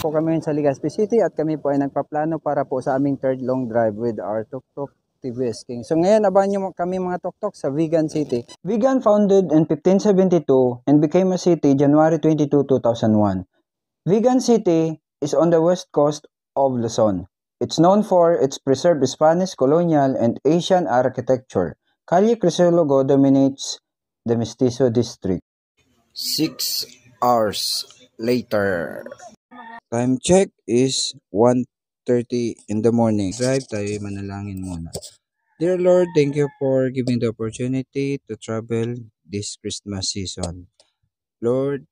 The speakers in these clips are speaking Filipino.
po kami sa Legazpi City at kami po ay nagpaplano para po sa aming third long drive with our tuk-tuk TVS King. So ngayon abangan nyo kami mga tuk-tuk sa Vigan City. Vigan founded in 1572 and became a city January 22, 2001. Vigan City is on the west coast of Luzon. It's known for its preserved Spanish, colonial, and Asian architecture. Calle Crisologo dominates the Mestizo district. 6 hours later. Time check is 1:30 in the morning. Drive tayo, manalangin muna. Dear Lord, thank you for giving the opportunity to travel this Christmas season. Lord,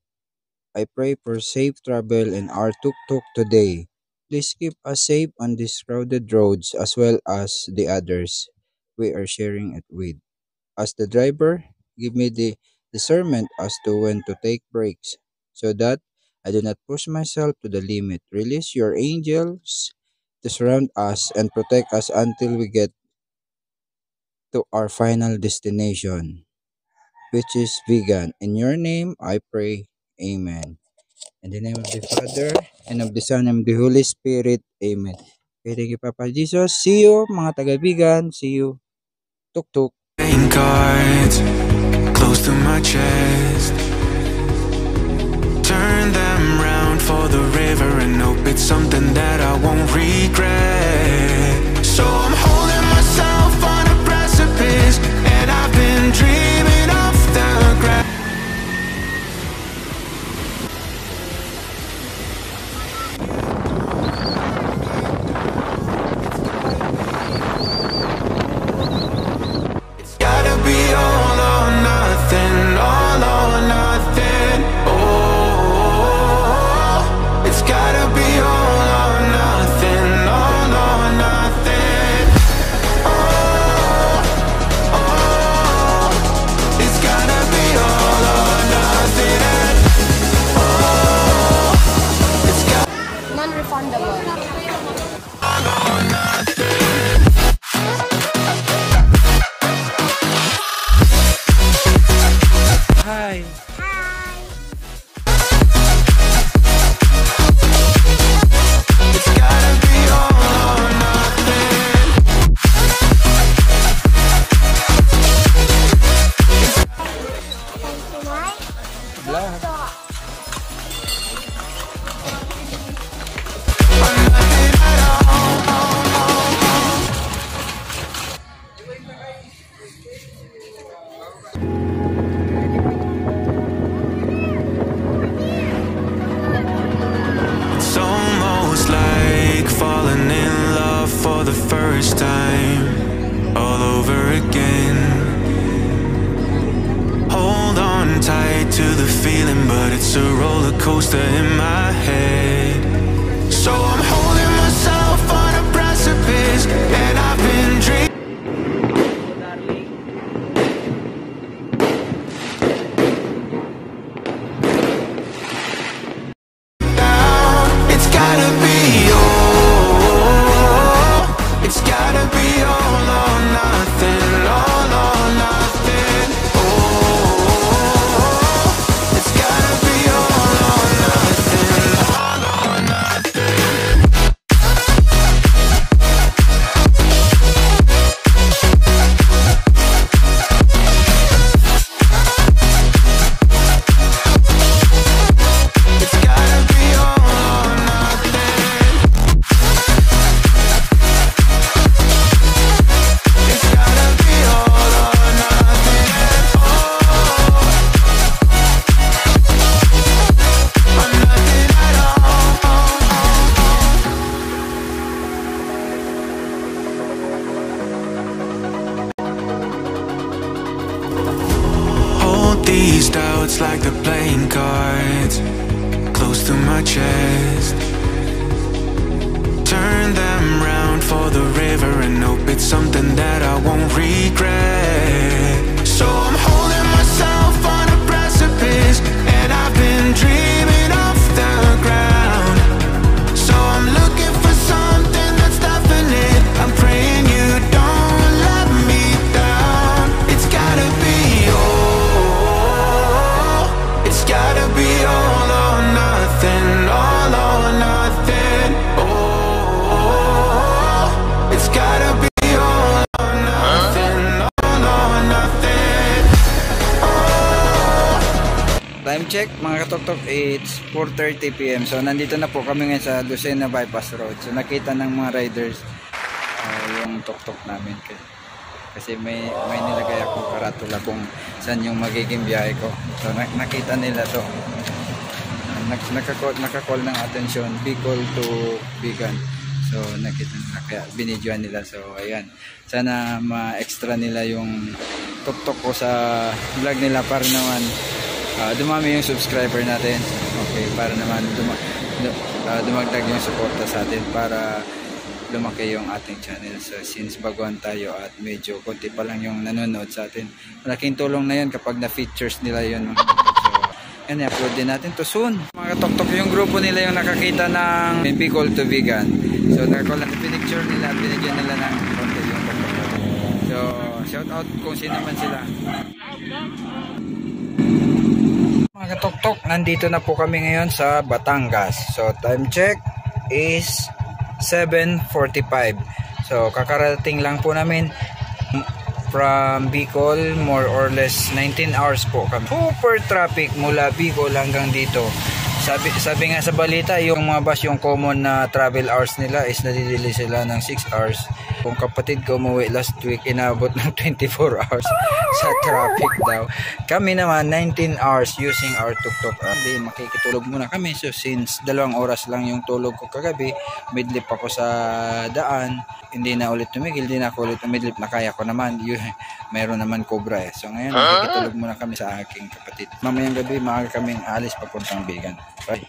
I pray for safe travel in our tuk-tuk today. Please keep us safe on these crowded roads as well as the others we are sharing it with. As the driver, give me the discernment as to when to take breaks so that I do not push myself to the limit. Release your angels to surround us and protect us until we get to our final destination, which is Vigan. In your name, I pray. Amen. In the name of the Father, and of the Son, and of the Holy Spirit. Amen. Okay, thank you, Papa Jesus. See you, mga taga-Vigan. See you. Tuk-tuk. Cards close to my chest, turn them round for the river and hope it's something that I won't regret. So I'm holding myself on a precipice and I've been dreaming off the ground. Hi. It's gotta be all or nothing. It's almost like falling in love for the first time, all over again. Hold on tight to the feeling, but it's a roller coaster in my head. So I'm holding myself on a precipice, and I've been dreaming. It's gotta be all. It's gotta be all or nothing, all or nothing. Oh, it's gotta be all or nothing, all or nothing. It's gotta be all or nothing. It's gotta be all or nothing. Oh, or nothing at all. Hold these doubts like the playing cards close to my chest, turn them round for the river and hope it's something that I won't regret. So I'm holding myself on a precipice and I've been dreaming off the ground. So I'm looking for something that's definite. I'm praying you don't let me down. It's gotta be all. It's gotta be all or nothing, all or nothing. time check mga katuktok, it's 4:30 PM. So nandito na po kami ngayon sa Lucena Bypass Road. So nakita ng mga riders yung tuktok namin. Kasi may nilagay akong karatula kung saan yung magiging biyahe ko. So nakita nila to. Nakakall ng atensyon, Bicol to Vigan. So nakita nila, kaya binidyoan nila. So ayan, sana ma-extra nila yung tuktok ko sa vlog nila para naman dumami yung subscriber natin. Okay, para naman dumagdag yung suporta sa atin para lumaki yung ating channel. So since baguhan tayo at medyo konti pa lang yung nanonood sa atin, malaking tulong na yun kapag na-features nila yun. So yan, i-upload din natin to soon. Mga katuktok, yung grupo nila yung nakakita ng Bicol to Vigan. So nakakuha na pinicture nila at binigyan nila ng konti yung tuktok. So shout out kung sino man sila. Mga katuktok, nandito na po kami ngayon sa Batangas. So time check is 7:45. So kakarating lang po namin from Bicol, more or less 19 hours po kami. Super traffic mula Bicol hanggang dito. Sabi nga sa balita, yung mga bus, yung common na travel hours nila is nadidili sila ng 6 hours. Kung kapatid ko umuwi last week, inabot ng 24 hours sa traffic daw. Kami naman 19 hours using our tuk-tuk. Hindi, makikitulog muna kami. So since 2 oras lang yung tulog ko kagabi, midlip ako sa daan. Hindi na ulit tumigil, hindi na ako ulit midlip na kaya ko naman. Mayroon naman cobra eh. So ngayon, makikitulog muna kami sa aking kapatid. Mamayang gabi, maaga kaming alis papuntang Vigan. Bye.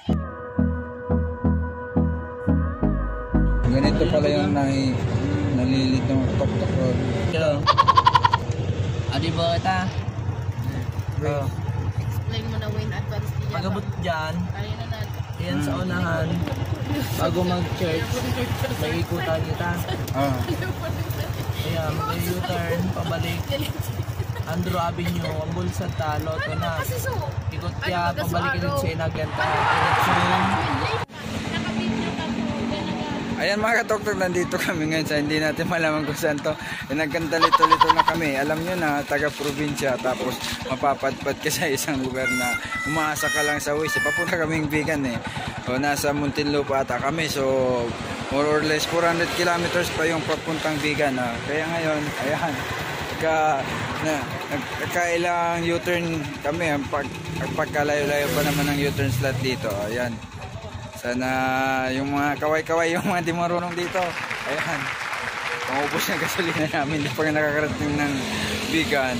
Ganito pala yung nalilit ng tuk-tuk road. Hello. Adi ba kita? Explain mo na Wayne advance niya. Pagabot dyan, Ayun na natin. yan sa unahan, bago mag-church, may ikutan kita. Kaya mag-U-turn, pabalik. Andrew Avenue, ang bulsat talo, ito na. Ikot kaya, pabalik din sa inaganta. Direction. Ayan mga katuktok, nandito kami ngayon sa hindi natin malaman kung saan to. Nagkantalito-lito na kami. Alam nyo na, taga-probinsya, tapos mapapadpad ka sa isang lugar na umaasa ka lang sa Waze. Papunta kaming Vigan eh. So, nasa Muntinlupa ata kami. So more or less 400 kilometers pa yung papuntang Vigan. Kaya ngayon, ayan, nagkailang U-turn kami. Pagkalayo-layo pa naman ang U-turn slot dito. Ayan. Sana yung mga kaway-kaway, yung mga di marunong dito, ayan, pangubos ng gasolina namin, hindi pa nakakarating ng Vigan.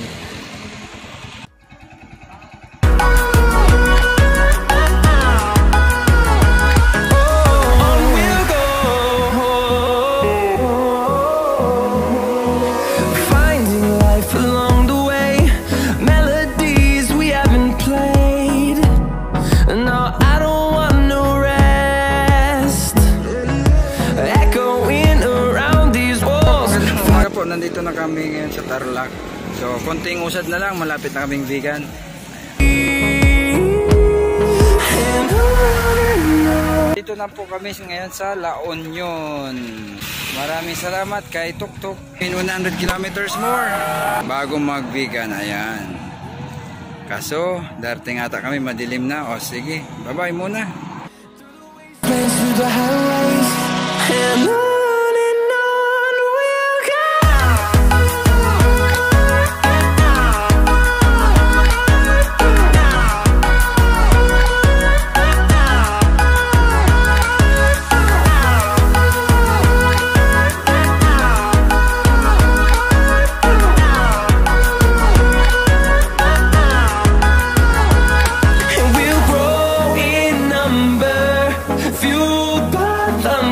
Nandito na kami ngayon sa Tarlac. So konting usad na lang, malapit na kaming Vigan. Dito na po kami ngayon sa La Union. Maraming salamat kay Tuk-Tuk. In 100 kilometers more bago mag Vigan. Ayan. Kaso darating ata kami, madilim na. O sige, bye bye muna.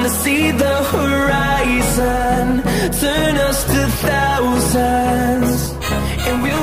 See the horizon turn us to thousands, and we'll